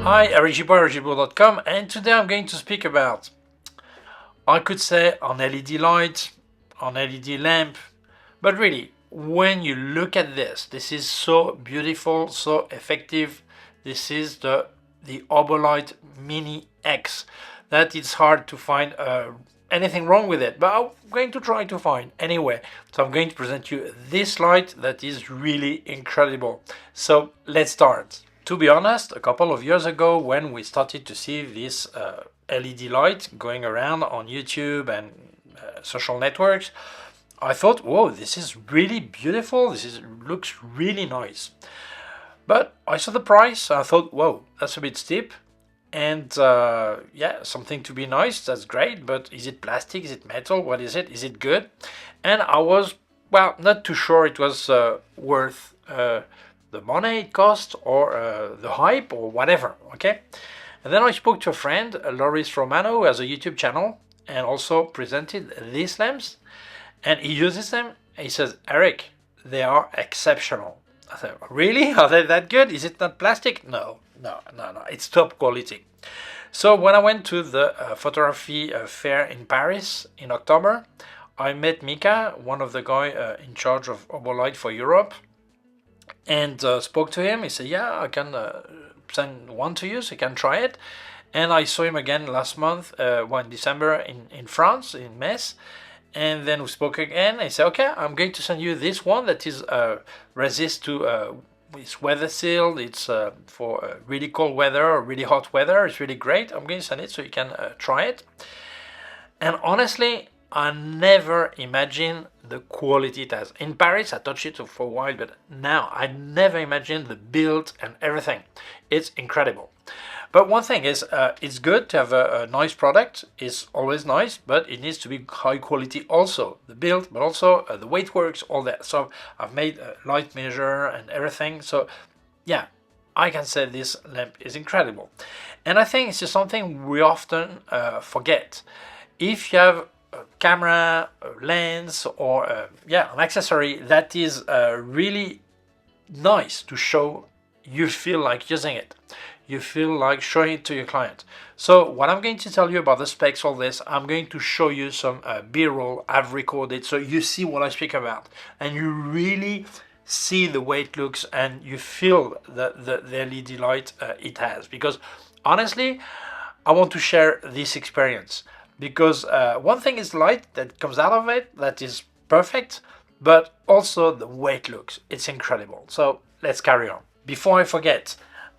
Hi, Eric Gibaud, Gibaud.com, and today I'm going to speak about, I could say, an LED light, an LED lamp, but really, when you look at this is so beautiful, so effective. This is the Hobolite Mini X. That it's hard to find anything wrong with it, but I'm going to try to find anyway. So I'm going to present you this light that is really incredible. So let's start. To be honest, a couple of years ago when we started to see this LED light going around on YouTube and social networks, I thought, whoa, this is really beautiful, looks really nice. But I saw the price, I thought, whoa, that's a bit steep. And yeah, something to be nice, that's great, but is it plastic, is it metal, what is it good? And I was, well, not too sure it was worth the money it cost or the hype or whatever, okay? And then I spoke to a friend, Loris Romano, who has a YouTube channel and also presented these lamps, and he uses them and he says, Eric, they are exceptional. I said, really? Are they that good? Is it not plastic? No, it's top quality. So when I went to the photography fair in Paris in October, I met Mika, one of the guys in charge of Hobolite for Europe, and spoke to him. He said, yeah, I can send one to you so you can try it. And I saw him again last month, in December in France, in Metz. And then we spoke again. I said, okay, I'm going to send you this one that is resist to, it's weather sealed. It's for really cold weather or really hot weather. It's really great. I'm going to send it so you can try it. And honestly, I never imagined the quality it has. In Paris, I touched it for a while, but now I never imagined the build and everything. It's incredible. But one thing is, it's good to have a nice product. It's always nice, but it needs to be high quality also. The build, but also the way it works, all that. So I've made a light measure and everything. So yeah, I can say this lamp is incredible. And I think it's just something we often forget. If you have a camera, a lens, or an accessory that is really nice to show, you feel like using it. You feel like showing it to your client. So what I'm going to tell you about the specs, all this, I'm going to show you some B-roll I've recorded so you see what I speak about. And you really see the way it looks and you feel the LED light it has. Because honestly, I want to share this experience. Because one thing is light that comes out of it, that is perfect, but also the way it looks. It's incredible. So let's carry on. Before I forget,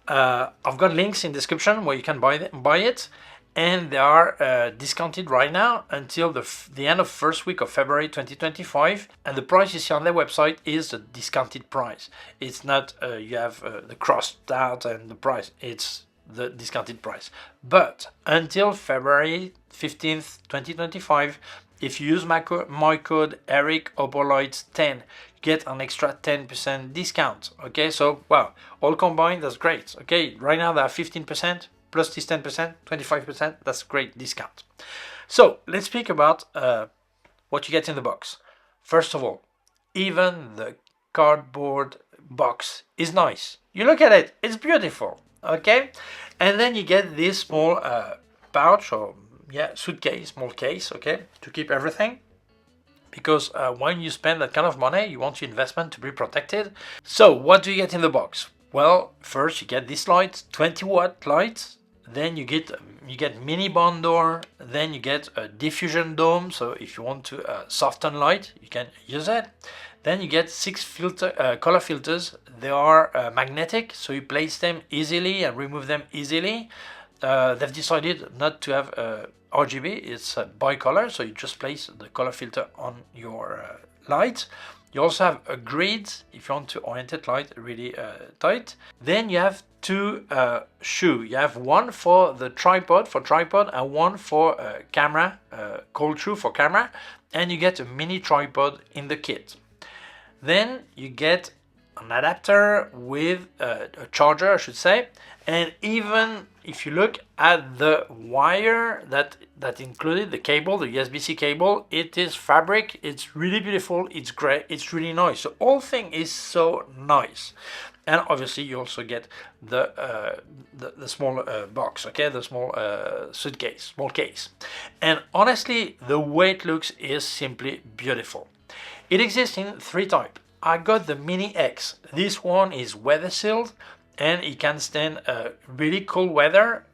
I've got links in the description where you can buy it, and they are discounted right now until the end of first week of February 2025, and the price you see on their website is the discounted price. It's not you have the crossed out and the price, it's the discounted price. But until February 15th 2025, if you use my code Eric Hobolite 10, get an extra 10% discount. Okay, so wow, all combined, that's great. Okay, right now they are 15% plus this 10%, 25%. That's a great discount. So let's speak about what you get in the box. First of all, even the cardboard box is nice. You look at it, it's beautiful. Okay, and then you get this small pouch or suitcase, small case, okay, to keep everything. Because when you spend that kind of money, you want your investment to be protected. So what do you get in the box? Well, first you get this light, 20-watt light. Then you get mini barn door. Then you get a diffusion dome. So if you want to soften light, you can use it. Then you get 6 color filters. They are magnetic, so you place them easily and remove them easily. They've decided not to have RGB, it's bicolor, so you just place the color filter on your light. You also have a grid if you want to orientate light really tight. Then you have two shoes. You have one for the tripod, and one for camera, cold shoe for camera, and you get a mini tripod in the kit. Then you get an adapter with a charger, I should say, And even if you look at the wire that included the cable, the USB-C cable, it is fabric. It's really beautiful. It's great. It's really nice. So whole thing is so nice. And obviously you also get the small box, okay, the small suitcase, small case. And honestly, the way it looks is simply beautiful. It exists in 3 types. I got the Mini X. This one is weather sealed and it can stand really cold weather,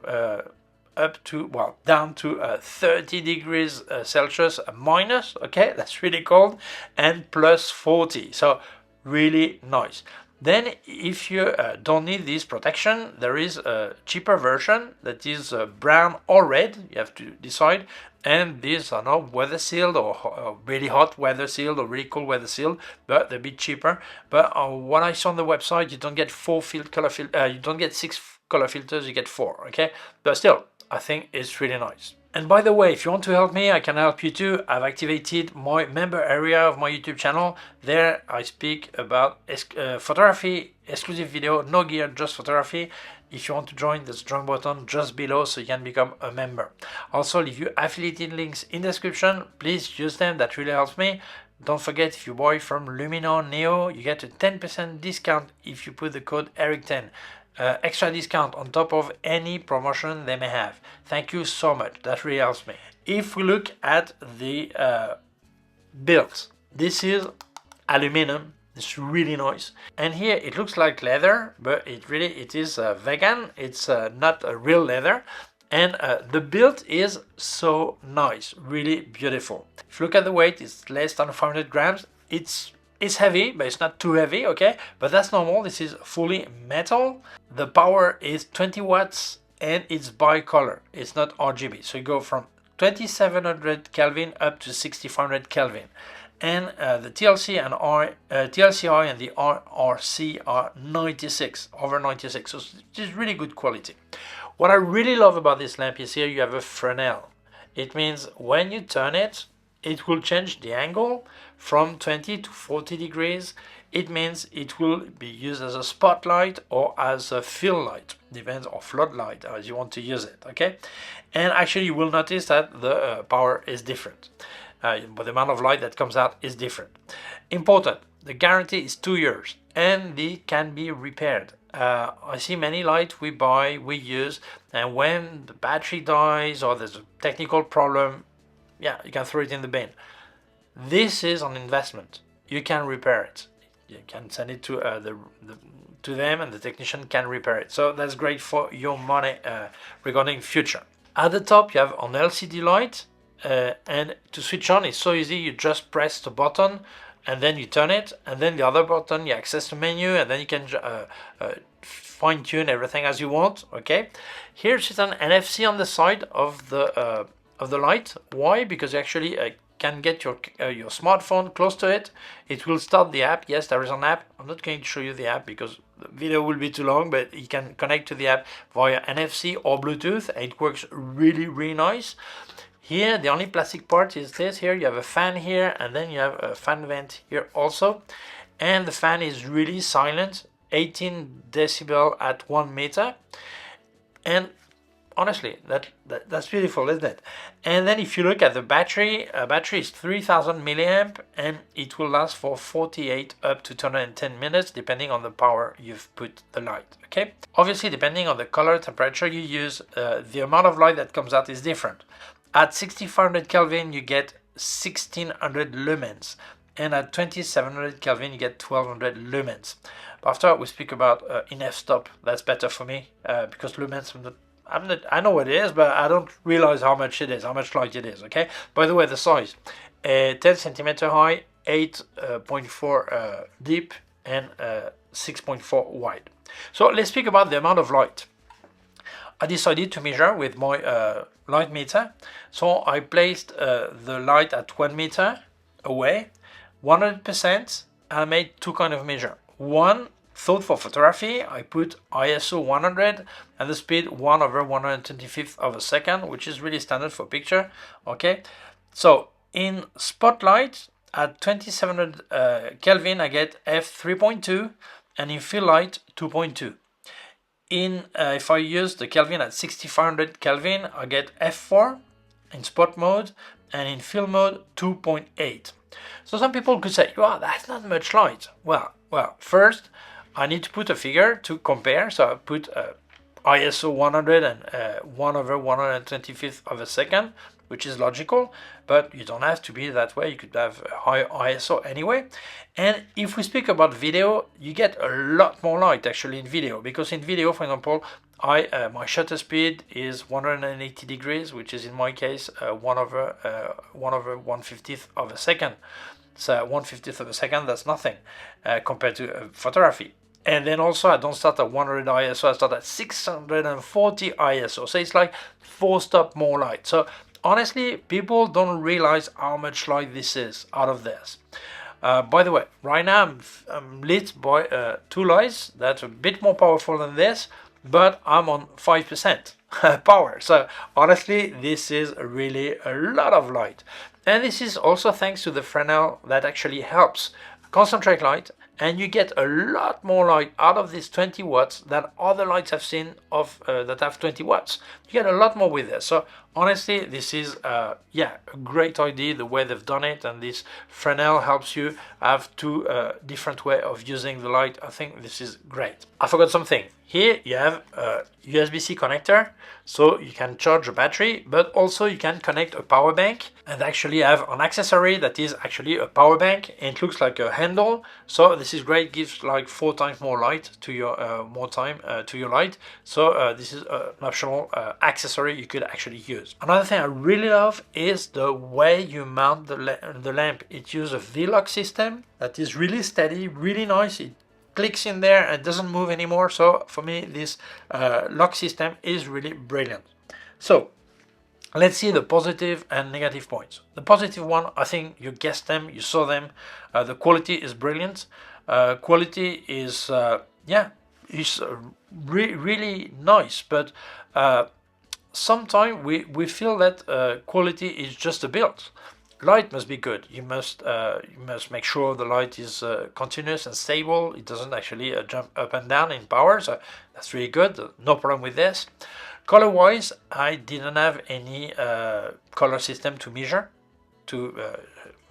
up to, well, down to 30 degrees Celsius minus, okay, that's really cold, and plus 40, so really nice. Then if you don't need this protection, there is a cheaper version that is brown or red, you have to decide, and these are not weather sealed or really hot weather sealed or really cold weather sealed, but they're a bit cheaper. But what I saw on the website, you don't get 4 color you don't get 6 color filters, you get 4, okay, but still I think it's really nice. And by the way, if you want to help me, I can help you too. I've activated my member area of my YouTube channel. There I speak about photography, exclusive video, no gear, just photography. If you want to join, there's a join button just below so you can become a member. Also, leave you affiliated links in the description. Please use them, that really helps me. Don't forget, if you buy from Luminar Neo, you get a 10% discount if you put the code ERIC10. Extra discount on top of any promotion they may have. Thank you so much, that really helps me. If we look at the build, this is aluminum. It's really nice, and here it looks like leather, but it is vegan. It's not a real leather, and the build is so nice, really beautiful. If you look at the weight, it's less than 500 grams. It's heavy, but it's not too heavy, okay? But that's normal. This is fully metal. The power is 20 watts and it's bicolor. It's not RGB. So you go from 2700 Kelvin up to 6500 Kelvin. And the TLC and TLCI and the RRC are 96, over 96. So it's really good quality. What I really love about this lamp is here you have a Fresnel. It means when you turn it, it will change the angle from 20 to 40 degrees. It means it will be used as a spotlight or as a fill light, depends, or floodlight as you want to use it, okay? And actually you will notice that the power is different, but the amount of light that comes out is different. Important, the guarantee is 2 years and they can be repaired. I see many lights we buy, we use, and when the battery dies or there's a technical problem, yeah, you can throw it in the bin. This is an investment. You can repair it. You can send it to to them, and the technician can repair it. So that's great for your money regarding future. At the top, you have an LCD light, and to switch on, it's so easy. You just press the button, and then you turn it, and then the other button, you access the menu, and then you can fine-tune everything as you want. Okay. Here's an NFC on the side of the light. Why? Because you actually can get your smartphone close to it. It will start the app. Yes, there is an app. I'm not going to show you the app because the video will be too long, but you can connect to the app via NFC or Bluetooth. It works really, really nice. Here, the only plastic part is this. Here you have a fan here, and then you have a fan vent here also. And the fan is really silent, 18 decibel at 1 meter. And honestly, that's beautiful, isn't it? And then if you look at the battery, battery is 3000 milliamp and it will last for 48 up to 210 minutes depending on the power you've put the light, okay? Obviously, depending on the color temperature you use, the amount of light that comes out is different. At 6500 Kelvin, you get 1600 lumens. And at 2700 Kelvin, you get 1200 lumens. But after we speak about enough stop, that's better for me because lumens, I know what it is, but I don't realize how much it is, how much light it is, okay? By the way, the size, 10 centimeter high, 8.4 deep, and 6.4 wide. So let's speak about the amount of light. I decided to measure with my light meter. So I placed the light at 1 meter away, 100%, and I made 2 kind of measure. One, thought for photography, I put ISO 100 and the speed 1/125th of a second, which is really standard for picture, okay? So in spotlight at 2700 Kelvin, I get f 3.2, and in fill light 2.2. if I use the Kelvin at 6500 Kelvin, I get f4 in spot mode, and in fill mode 2.8. So some people could say, wow, that's not much light. Well, first I need to put a figure to compare. So I put ISO 100 and 1/125th of a second, which is logical, but you don't have to be that way. You could have a high ISO anyway. And if we speak about video, you get a lot more light actually in video, because in video, for example, my shutter speed is 180 degrees, which is in my case 1/150th of a second. So 1/50th of a second, that's nothing compared to photography. And then also I don't start at 100 ISO, I start at 640 ISO. So it's like 4 stops more light. So honestly, people don't realize how much light this is out of this. By the way, right now I'm lit by 2 lights that's a bit more powerful than this, but I'm on 5% power. So honestly, this is really a lot of light. And this is also thanks to the Fresnel that actually helps concentrate light, and you get a lot more light out of this 20 watts than other lights I've seen of that have 20 watts. You get a lot more with this. So honestly, this is a great idea the way they've done it, and this Fresnel helps you have 2 different way of using the light. I think this is great. I forgot something. Here you have a USB-C connector, so you can charge a battery, but also you can connect a power bank and actually have an accessory that is actually a power bank. It looks like a handle, so this is great. Gives like 4 times more light to your to your light. So this is an optional accessory you could actually use. Another thing I really love is the way you mount the lamp. It uses a V-lock system that is really steady, really nice. It clicks in there and doesn't move anymore. So for me, this lock system is really brilliant. So let's see the positive and negative points. The positive one, I think you guessed them, you saw them. The quality is brilliant. Quality is really nice, but sometimes we feel that quality is just a build. Light must be good. You must make sure the light is continuous and stable. It doesn't actually jump up and down in power, so that's really good. No problem with this. Color wise, I didn't have any color system to measure to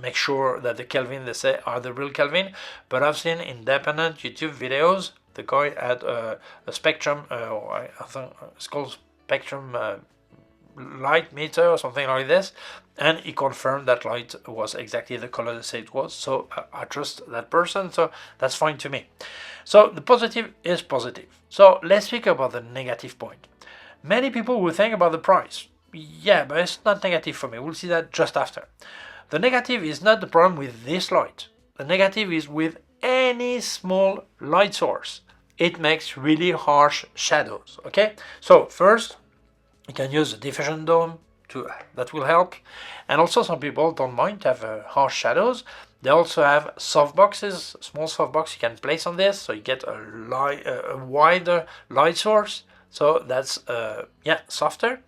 make sure that the Kelvin they say are the real Kelvin, but I've seen independent YouTube videos. The guy had a spectrum, I think it's called spectrum light meter or something like this, and he confirmed that light was exactly the color they say it was. So I trust that person, so that's fine to me. So the positive is positive. So let's speak about the negative point. Many people will think about the price. Yeah, but it's not negative for me. We'll see that just after. The negative is not the problem with this light. The negative is with any small light source. It makes really harsh shadows. Okay, so first you can use a diffusion dome that will help, and also some people don't mind to have harsh shadows. They also have softboxes, small softbox you can place on this, so you get a wider light source. So that's softer,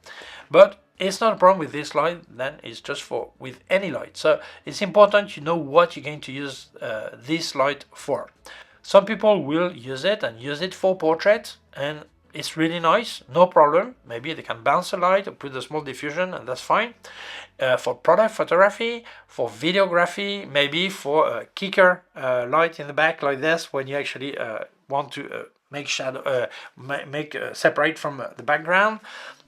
but it's not a problem with this light. Then it's just with any light. So it's important you know what you're going to use this light for. Some people will use it for portrait, and it's really nice, no problem. Maybe they can bounce a light or put a small diffusion, and that's fine. For product photography, for videography, maybe for a kicker light in the back like this, when you actually want to make shadow, separate from the background.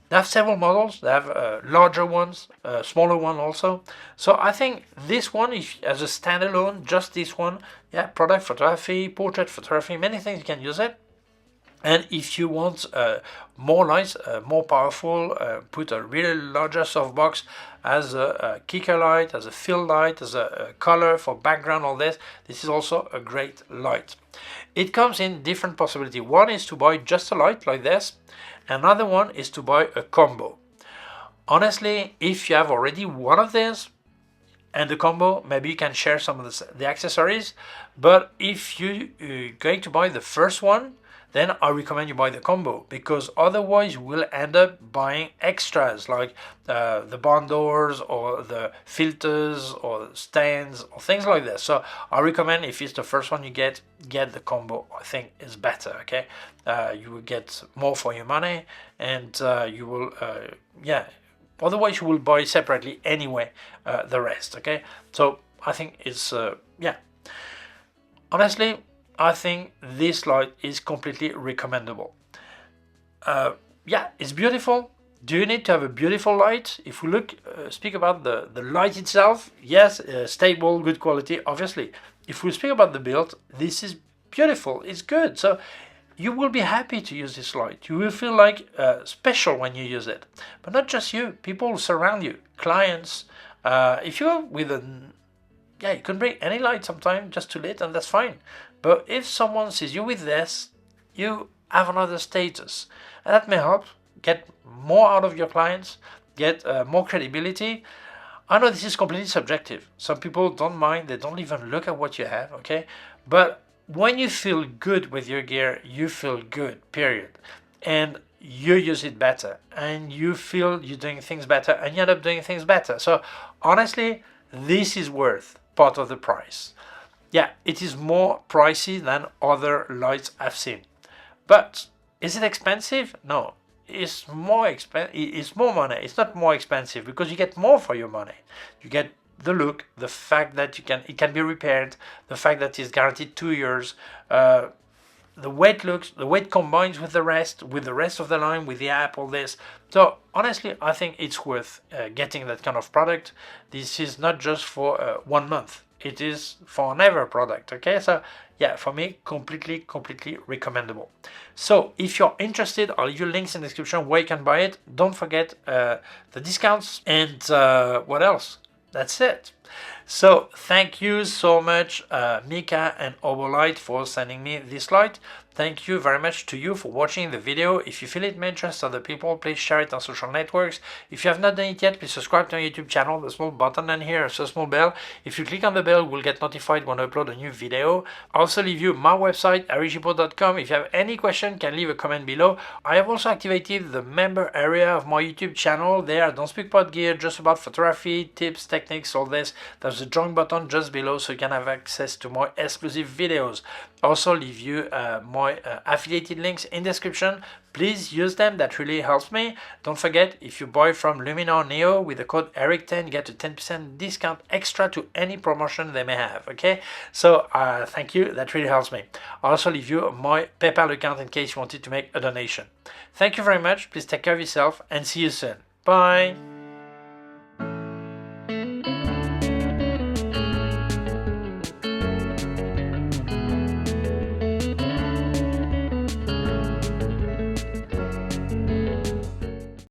They have several models. They have larger ones, smaller one also. So I think this one, as a standalone, just this one, product photography, portrait photography, many things you can use it. And if you want more lights, more powerful, put a really larger softbox as a kicker light, as a fill light, as a color for background, all this. This is also a great light. It comes in different possibilities. One is to buy just a light like this. Another one is to buy a combo. Honestly, if you have already one of these and the combo, maybe you can share some of the accessories. But if you're going to buy the first one, then I recommend you buy the combo, because otherwise you will end up buying extras like the barn doors or the filters or stands or things like this. So I recommend, if it's the first one you get the combo. I think is better. Okay, you will get more for your money, and you will yeah, otherwise you will buy separately anyway the rest. Okay, so I think it's yeah, honestly I think this light is completely recommendable. Yeah, it's beautiful. Do you need to have a beautiful light? If we look, speak about the light itself, yes, stable, good quality, obviously. If we speak about the build, this is beautiful, it's good. So you will be happy to use this light. You will feel like special when you use it. But not just you, people surround you, clients. If you're with a, yeah, you can bring any light sometime just to lit, and that's fine. But if someone sees you with this, you have another status, and that may help get more out of your clients, get more credibility. I know this is completely subjective. Some people don't mind, they don't even look at what you have, okay? But when you feel good with your gear, you feel good, period. And you use it better, and you feel you're doing things better, and you end up doing things better. So honestly, this is worth part of the price. Yeah, it is more pricey than other lights I've seen. But is it expensive? No. It's more it's more money. It's not more expensive, because you get more for your money. You get the look, the fact that it can be repaired, the fact that it's guaranteed 2 years, the weight combines with the rest of the line, with the app, all this. So honestly, I think it's worth getting that kind of product. This is not just for 1 month. It is for an ever product. Okay, so yeah, for me, completely recommendable. So if you're interested, I'll leave you links in the description where you can buy it. Don't forget the discounts, and what else? That's it. So thank you so much, Mika and Hobolite, for sending me this light. Thank you very much to you for watching the video. If you feel it may interest other people, please share it on social networks. If you have not done it yet, please subscribe to my YouTube channel. The small button down here, so small bell. If you click on the bell, you will get notified when I upload a new video. I also leave you my website, Gibaud.com. If you have any question, you can leave a comment below. I have also activated the member area of my YouTube channel. There, I don't speak about gear, just about photography, tips, techniques, all this. There's a join button just below, so you can have access to more exclusive videos. I also leave you my affiliated links in description. Please use them, that really helps me. Don't forget, if you buy from Luminar Neo with the code ERIC10, you get a 10% discount extra to any promotion they may have. Okay, so thank you, that really helps me. I also leave you my PayPal account in case you wanted to make a donation. Thank you very much. Please take care of yourself, and see you soon. Bye.